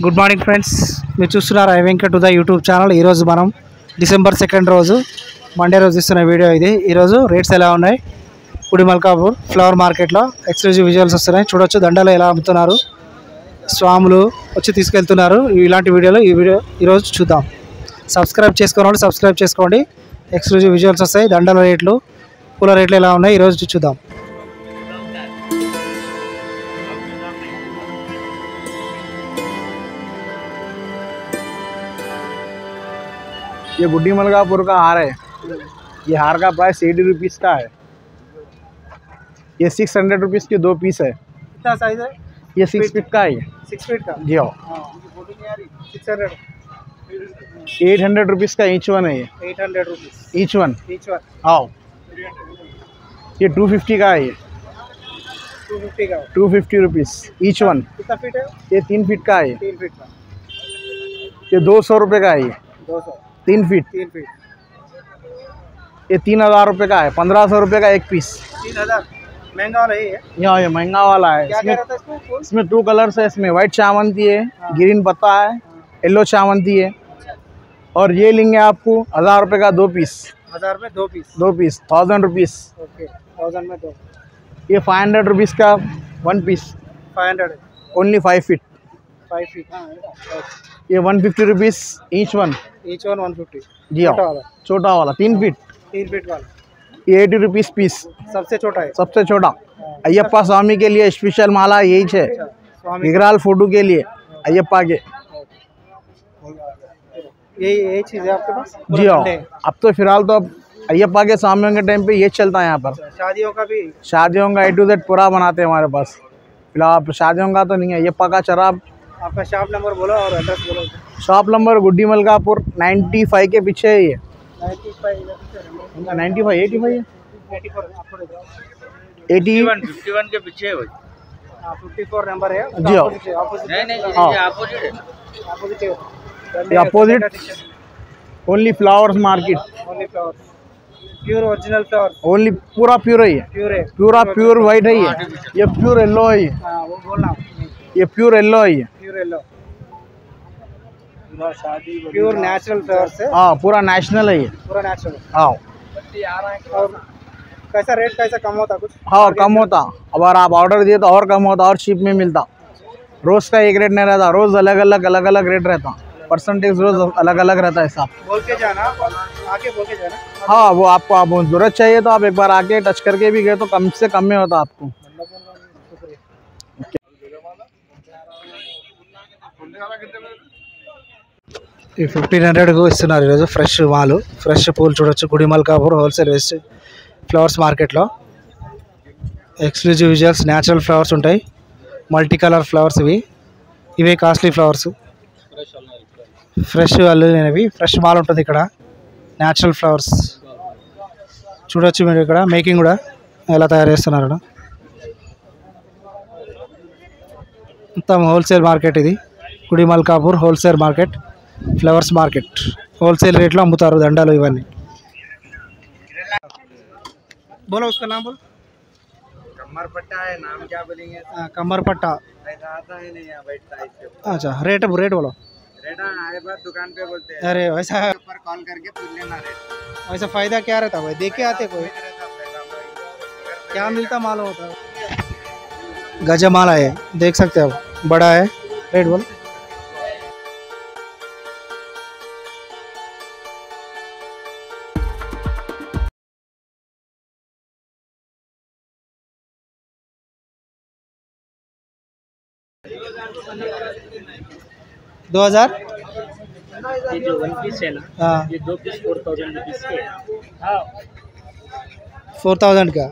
Good morning friends, మీరు చూస్తున్నారు I Venkat the YouTube channel. ఈరోజు మనం డిసెంబర్ 2 రోజు మండే రోజు ఇస్తున్న వీడియో ఇది. ఈరోజు రేట్స్ ఎలా ఉన్నాయి గుడి మల్కాపూర్ ఫ్లవర్ మార్కెట్లో ఎక్స్క్లూజివ్ విజువల్స్ వస్తున్నాయి. చూడొచ్చు దండలు ఎలా అమ్ముతున్నారు, స్వాములు వచ్చి తీసుకెళ్తున్నారు. ఇలాంటి వీడియోలు ఈరోజు చూద్దాం. సబ్స్క్రైబ్ చేసుకోండి, సబ్స్క్రైబ్ చేసుకోండి. ఎక్స్క్లూజివ్ విజువల్స్ వస్తాయి. దండల రేట్లు, పూల రేట్లు ఎలా ఉన్నాయి ఈరోజు చూద్దాం. ये गुड्डी मलकापुर का हार है। ये हार का प्राइस 80 रुपीज़ का है। ये 600 रुपीज़ के 2 पीस है। कितना साइज है? ये 6 फीट का है। 6 फीट का जी हाँ। 600 800 रुपीज़ का ईच वन है। ये 800 रुपीज़ ईच वन। हाँ, ये 250 का है। ये 250 का 250 रुपीज़ ईच वन। कितना फीट है? ये 3 फीट का है। 3 फीट का ये 200 रुपये का है। ये 200 3 फीट। ये 3000 रुपये का है। 1500 रुपये का एक पीस। 3000 महंगा वाला है। यहाँ ये महंगा वाला है। क्या क्या रहता है इसमें फूल? इसमें 2 कलर्स है। इसमें वाइट चावंती है, ग्रीन पत्ता है, येलो चावंती है। और ये लेंगे आपको 1000 रुपये का 2 पीस। 1000 में 2 पीस। 2 piece 1000 rupees. ओके, 1000 में 2। ये 500 रुपीज़ का 1 पीस। 500 only 5 feet. 5 फीट। ये 150 rupees each one. Each one 150। जी हाँ, छोटा वाला छोटा वाला 3 फीट। 3 फीट वाला ये 80 रुपीज़ पीस। सबसे छोटा है। सबसे छोटा अयप्पा स्वामी के लिए स्पेशल माला यही है। स्वामी विग्रहाल फोटो के लिए अयप्पा के। यही चीज़ है आपके पास? जी हाँ, अब तो फिलहाल तो अब अयप्पा के स्वामियों के टाइम पे ये चलता है यहाँ पर। शादियों का भी? शादियों का A to Z पूरा बनाते हैं हमारे पास। फिलहाल शादियों का तो नहीं है। अयप्पा का शराब। आपका शॉप नंबर बोलो और एड्रेस बोलो। शॉप नंबर गुड्डी मलकापुर 95 के पीछे है। ये 95 95 85 है। 84 आपको दे दो। 51 के पीछे है भाई। 54 नंबर है। जी हाँ। ऑपोजिट नहीं हाँ। ये अपोजिट है। ऑपोजिट है। ये opposite only flowers market. Only flower, pure original flower. Only पूरा प्योर है। ये प्योर है। पूरा प्योर वाइट है। ये प्योर येलो है। हाँ, वो बोलना। ये प्योर येलो है। ये pure yellow, pure natural flower से। हाँ, पूरा नेशनल है। ये पूरा नेचुरल। हाँ और कैसा रेट, कैसा कम होता कुछ? हाँ, कम होता। अगर आप ऑर्डर दिए तो और कम होता, और चीप में मिलता। रोज़ का एक रेट नहीं रहता, रोज़ अलग अलग रेट रहता। परसेंटेज रोज़ अलग अलग रहता है साहब। बोल के जाना, आके बोल के जाना। हाँ, वो आपको आप जरूरत चाहिए तो आप एक बार आके टच करके भी गए तो कम से कम में होता आपको। ఈ 1500కు ఇస్తున్నారు ఈరోజు ఫ్రెష్ మాలు, ఫ్రెష్ పూలు. చూడొచ్చు Gudi Malkapur wholesale waste flowers మార్కెట్లో. ఎక్స్క్లూజివ్ విజువల్స్, న్యాచురల్ ఫ్లవర్స్ ఉంటాయి, మల్టీ కలర్ ఫ్లవర్స్. ఇవే కాస్ట్లీ ఫ్లవర్స్, ఫ్రెష్ అల్లునేవి. ఫ్రెష్ మాల్ ఉంటుంది ఇక్కడ, న్యాచురల్ ఫ్లవర్స్. చూడొచ్చు మీరు ఇక్కడ మేకింగ్ కూడా ఎలా తయారు చేస్తున్నారు. మొత్తం హోల్సేల్ మార్కెట్ ఇది. గుడి Malkapur wholesale market, flowers market. Wholesale రేట్లో అమ్ముతారు దండలు ఇవన్నీ. बोलो उसका नाम बोलो। कमर पट्टा है, नाम क्या बोलेंगे? कमर पट्टा। ऐसा आता है नहीं, यहाँ बैठता है इसके। अच्छा, रेट बोलो। रेट आए बात दुकान पे बोलते हैं। अरे वैसा पर कॉल करके पूछ लेना रेट। वैसा फायदा क्या रहता भाई? देख के आते कोई क्या मिलता मालूम होता है। गजमाला है, देख सकते हो, बड़ा है। रेट बोलो। दो 2000। ये जो 1 पीस है ना, हाँ, ये 2 पीस 4000 रुपीस के। हाँ 4000 का।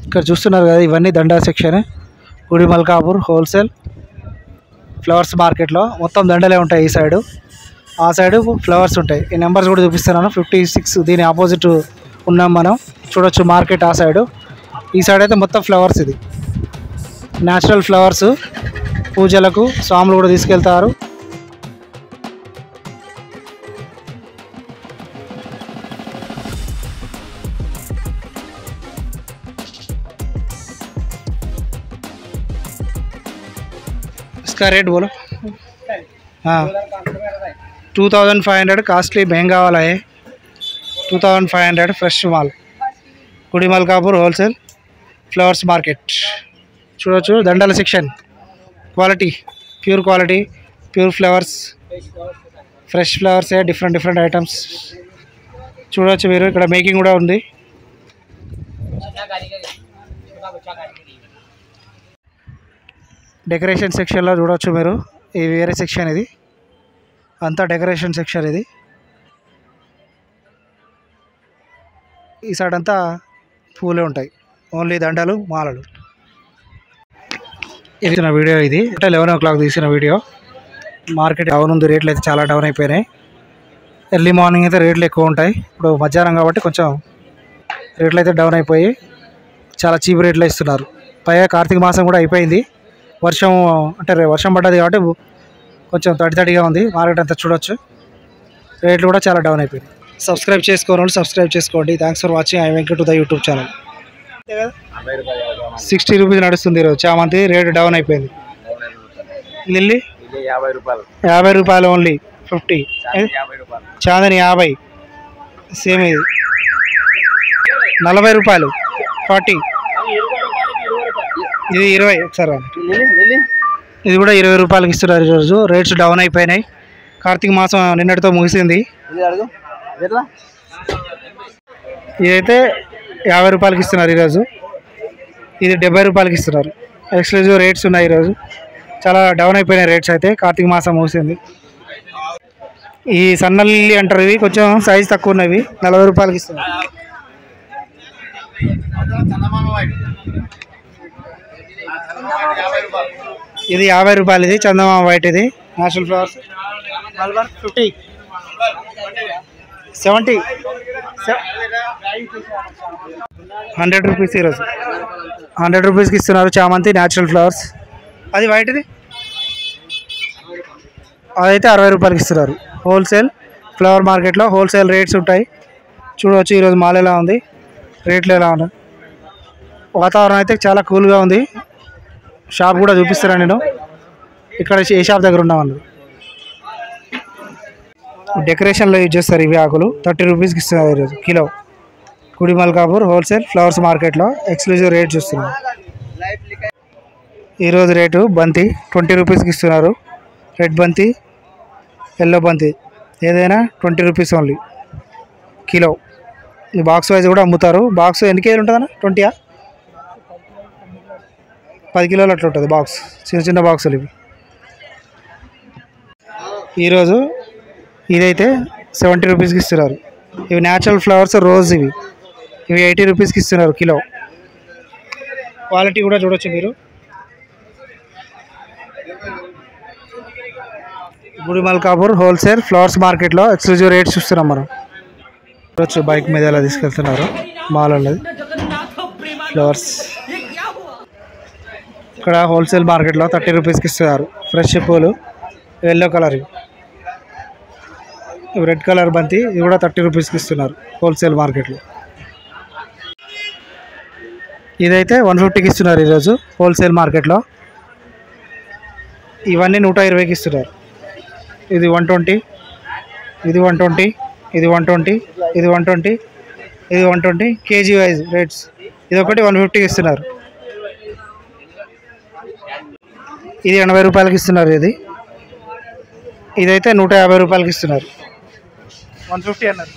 ఇక్కడ చూస్తున్నారు కదా, ఇవన్నీ దండా సెక్షన్. గుడి మల్కాపూర్ హోల్సేల్ ఫ్లవర్స్ మార్కెట్లో మొత్తం దండలే ఉంటాయి. ఈ సైడు, ఆ సైడు ఫ్లవర్స్ ఉంటాయి. ఈ నెంబర్స్ కూడా చూపిస్తున్నాను. 56 దీని ఆపోజిట్ ఉన్నాం మనం. చూడొచ్చు మార్కెట్ ఆ సైడు. ఈ సైడ్ అయితే మొత్తం ఫ్లవర్స్. ఇది న్యాచురల్ ఫ్లవర్స్. పూజలకు స్వాములు కూడా తీసుకెళ్తారు. इसका रेट बोलो। हाँ 2500 కాస్ట్లీ महंगा वाला है 2500 ఫ్రెష్ మాల్ గుడి మల్కాపూర్ హోల్సేల్ ఫ్లవర్స్ మార్కెట్ చూడొచ్చు దండల section quality pure flowers fresh flowers different items చూడొచ్చు మీరు ఇక్కడ మేకింగ్ కూడా ఉంది డెకరేషన్ సెక్షన్లో చూడొచ్చు మీరు ఇది వేరే సెక్షన్ ఇది అంతా డెకరేషన్ సెక్షన్ ఇది ఈ సైడ్ అంతా పూలే ఉంటాయి ఓన్లీ దండలు మాలలు ఇది నా వీడియో ఇది అంటే 11 o'clock తీసిన వీడియో మార్కెట్ డౌన్ ఉంది రేట్లు అయితే చాలా డౌన్ అయిపోయినాయి ఎర్లీ మార్నింగ్ అయితే రేట్లు ఎక్కువ ఉంటాయి ఇప్పుడు మధ్యాహ్నం కాబట్టి కొంచెం రేట్లు అయితే డౌన్ అయిపోయి చాలా చీప్ రేట్లో ఇస్తున్నారు పైగా కార్తీక మాసం కూడా అయిపోయింది వర్షం పడ్డది కాబట్టి కొంచెం తడిగా ఉంది మార్కెట్ అంతా చూడొచ్చు రేట్లు కూడా చాలా డౌన్ అయిపోయింది సబ్స్క్రైబ్ చేసుకోవాలి సబ్స్క్రైబ్ చేసుకోండి thanks for watching I Venkat to the YouTube channel 60 rupees నడుస్తుంది ఈరోజు చామంతి రేటు డౌన్ అయిపోయింది లిల్లీ 50 రూపాయలు ఓన్లీ 50 చాందని 50 సేమ్ ఇది 40 రూపాయలు 40 ఇది 20 ఒకసారి ఇది కూడా 20 రూపాయలకి ఇస్తున్నారు ఈరోజు రేట్స్ డౌన్ అయిపోయినాయి కార్తీక మాసం నిన్నటితో ముగిసింది ఇదైతే 50 రూపాయలకి ఇస్తున్నారు ఈరోజు ఇది 70 రూపాయలకి ఇస్తున్నారు ఎక్స్క్లూజివ్ రేట్స్ ఉన్నాయి ఈరోజు చాలా డౌన్ అయిపోయినాయి రేట్స్ అయితే కార్తీక మాసం ముగిసింది ఈ సన్నల్లి అంటారు ఇవి కొంచెం సైజ్ తక్కువ ఉన్నవి 40 రూపాయలకి ఇస్తున్నారు ఇది 50 రూపాయలు ఇది చందమామ వైట్ ఇది నేషనల్ ఫ్లవర్స్ 50 70 100 రూపీస్ ఈరోజు 100 రూపీస్కి ఇస్తున్నారు చామంతి న్యాచురల్ ఫ్లవర్స్ అది వైట్ది అదైతే 60 రూపాయలకి ఇస్తున్నారు హోల్సేల్ ఫ్లవర్ మార్కెట్లో హోల్సేల్ రేట్స్ ఉంటాయి చూడవచ్చు ఈరోజు మాల్ ఎలా ఉంది రేట్లు ఎలా ఉన్నాయి వాతావరణం అయితే చాలా కూల్గా ఉంది షాప్ కూడా చూపిస్తున్నాను నేను ఇక్కడ ఏ షాప్ దగ్గర ఉన్నామన్నది డెకరేషన్లో యూజ్ చేస్తారు ఇవి ఆకులు 30 రూపీస్కి ఇస్తున్నారు ఈరోజు కిలో గుడి మల్కాపూర్ హోల్సేల్ ఫ్లవర్స్ మార్కెట్లో ఎక్స్క్లూజివ్ రేట్ చూస్తున్నారు ఈరోజు రేటు బంతి 20 రూపీస్కి ఇస్తున్నారు రెడ్ బంతి ఎల్లో బంతి ఏదైనా 20 రూపీస్ ఓన్లీ కిలో ఈ బాక్స్ వైజ్ కూడా అమ్ముతారు బాక్స్ ఎన్ని కేజీలు ఉంటుందన్నా 20 10 కిలోలు అట్లా ఉంటుంది బాక్స్ చిన్న బాక్సులు ఇవి ఈరోజు ఇదైతే 70 రూపీస్కి ఇస్తున్నారు ఇవి న్యాచురల్ ఫ్లవర్స్ రోజ్ ఇవి 80 రూపీస్కి ఇస్తున్నారు కిలో క్వాలిటీ కూడా చూడొచ్చు మీరు గుడి మల్కాపూర్ హోల్సేల్ ఫ్లవర్స్ మార్కెట్లో ఎక్స్క్లూజివ్ రేట్స్ చూస్తున్నాం మనం చూడొచ్చు బైక్ మీద ఎలా తీసుకెళ్తున్నారు మాల్ అనేది ఫ్లవర్స్ ఇక్కడ హోల్సేల్ మార్కెట్లో 30 రూపీస్కి ఇస్తున్నారు ఫ్రెష్ పూలు ఎల్లో కలర్ ఇవి రెడ్ కలర్ బంతి ఇది కూడా 30 రూపీస్కి ఇస్తున్నారు హోల్సేల్ మార్కెట్లో ఇదైతే 150కి ఇస్తున్నారు ఈరోజు హోల్సేల్ మార్కెట్లో ఇవన్నీ 120కి ఇస్తున్నారు ఇది 120 ఇది 120 ఇది 120 ఇది 120 ఇది 120 కేజీ వైజ్ రేట్స్ ఇది ఒకటి 150కి ఇస్తున్నారు ఇది 80 రూపాయలకి ఇస్తున్నారు ఇదైతే 150 రూపాయలకి ఇస్తున్నారు 150 అన్నారు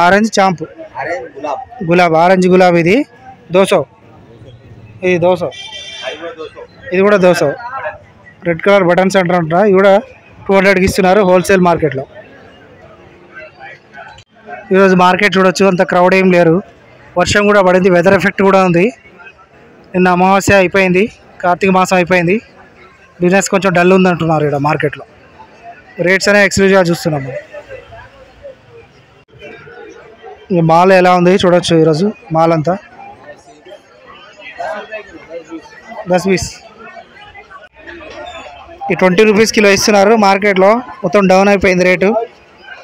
ఆరెంజ్ చాంపు గులాబ్ ఆరెంజ్ గులాబ్ ఇది 200 ఇది 200 ఇది కూడా 200 రెడ్ కలర్ బటన్స్ అంటారా ఇవి కూడా 200కి ఇస్తున్నారు హోల్సేల్ మార్కెట్లో ఈరోజు మార్కెట్ చూడొచ్చు అంత క్రౌడ్ ఏం లేరు వర్షం కూడా పడింది వెదర్ ఎఫెక్ట్ కూడా ఉంది నిన్న అమావాస్య అయిపోయింది కార్తీక మాసం అయిపోయింది బిజినెస్ కొంచెం డల్ ఉంది అంటున్నారు ఇక్కడ మార్కెట్లో రేట్స్ అనేవి ఎక్స్క్లూజివ్గా చూస్తున్నాము ఈ మాల్ ఎలా ఉంది చూడొచ్చు ఈరోజు మాల్ అంతా 10 పీస్ ఈ 20 రూపీస్ కిలో ఇస్తున్నారు మార్కెట్లో మొత్తం డౌన్ అయిపోయింది రేటు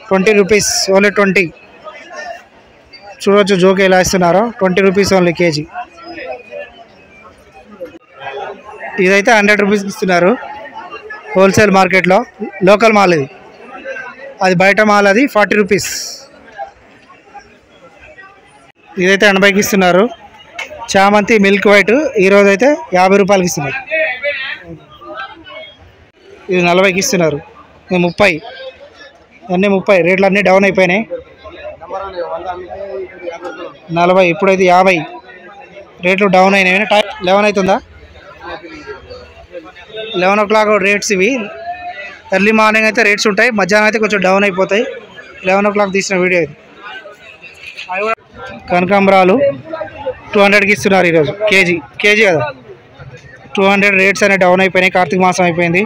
20 రూపీస్ ఓన్లీ 20 చూడొచ్చు జోకి ఎలా ఇస్తున్నారో 20 రూపీస్ ఓన్లీ కేజీ ఇదైతే 100 రూపీస్కి ఇస్తున్నారు హోల్సేల్ మార్కెట్లో. లోకల్ మాల్ ఇది, అది బయట మాల్, అది 40 రూపీస్. ఇదైతే 80కి ఇస్తున్నారు. చామంతి మిల్క్ వైట్ ఈరోజు అయితే 50 రూపాయలకి ఇస్తున్నారు. ఇది 40కి ఇస్తున్నారు. ఇది 30, అన్నీ 30. రేట్లు అన్నీ డౌన్ అయిపోయినాయి. 40, ఇప్పుడైతే 50. రేట్లు డౌన్ అయినాయి. టైం 11 అవుతుందా? 11 o'clock రేట్స్ ఇవి. ఎర్లీ మార్నింగ్ అయితే రేట్స్ ఉంటాయి, మధ్యాహ్నం అయితే కొంచెం డౌన్ అయిపోతాయి. 11 o'clock తీసిన వీడియో ఇది. కనకాంబరాలు 200కి ఇస్తున్నారు ఈరోజు. కేజీ కదా 200. రేట్స్ అనేవి డౌన్ అయిపోయినాయి, కార్తీక మాసం అయిపోయింది.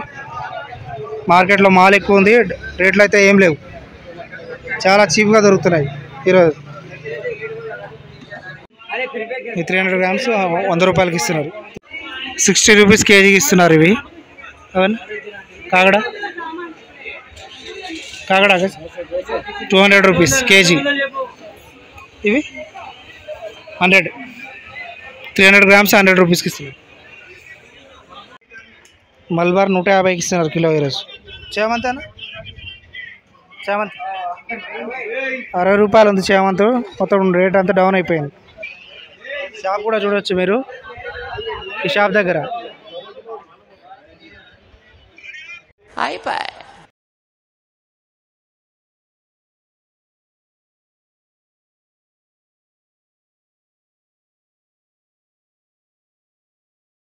మార్కెట్లో మాల్ ఎక్కువ ఉంది, రేట్లు అయితే ఏం లేవు, చాలా చీప్గా దొరుకుతున్నాయి ఈరోజు. ఈ 300 grams 100 రూపాయలకి ఇస్తున్నారు. 60 రూపీస్ కేజీకి ఇస్తున్నారు ఇవి. అవన్నీ కాగడ 200 రూపీస్ కేజీ. ఇవి 100, 300 grams 100 రూపీస్కి ఇస్తున్నారు. మల్బార్ 150కి ఇస్తున్నారు కిలో ఈరోజు. చేమంతి అన్న, చేమంతి 60 రూపాయలు ఉంది చేమంతి. మొత్తం రేట్ అంతా డౌన్ అయిపోయింది. షాప్ కూడా చూడవచ్చు మీరు, ఈ షాప్ దగ్గర.